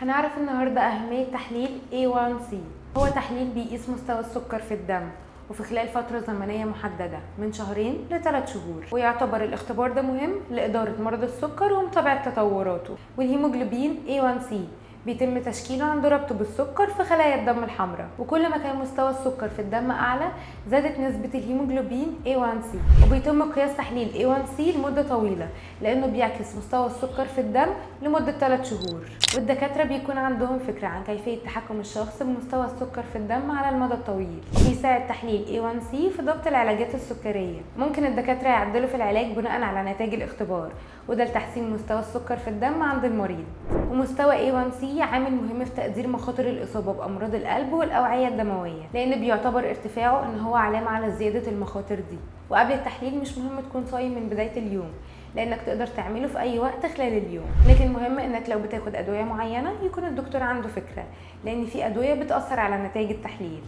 هنعرف النهاردة أهمية تحليل A1C. هو تحليل بيقيس مستوى السكر في الدم وفي خلال فترة زمنية محددة من 2 ل3 شهور، ويعتبر الاختبار ده مهم لإدارة مرض السكر ومتابعة تطوراته. والهيموجلوبين A1C بيتم تشكيله عند ربطه بالسكر في خلايا الدم الحمراء، وكل ما كان مستوى السكر في الدم أعلى زادت نسبة الهيموجلوبين A1C. وبيتم قياس تحليل A1C لمدة طويلة لأنه بيعكس مستوى السكر في الدم لمدة 3 شهور، والدكاترة بيكون عندهم فكرة عن كيفية تحكم الشخص بمستوى السكر في الدم على المدى الطويل. وبيساعد تحليل A1C في ضبط العلاجات السكرية. ممكن الدكاترة يعدلوا في العلاج بناء على نتائج الاختبار، وده لتحسين مستوى السكر في الدم عند المريض. ومستوى A1C عامل مهم في تقدير مخاطر الإصابة بأمراض القلب والأوعية الدموية، لأن بيعتبر ارتفاعه إن هو علامة على زيادة المخاطر دي. وقبل التحليل مش مهم تكون صايم من بداية اليوم، لأنك تقدر تعمله في أي وقت خلال اليوم، لكن مهم إنك لو بتاخد أدوية معينة يكون الدكتور عنده فكرة، لأن في أدوية بتأثر على نتائج التحليل.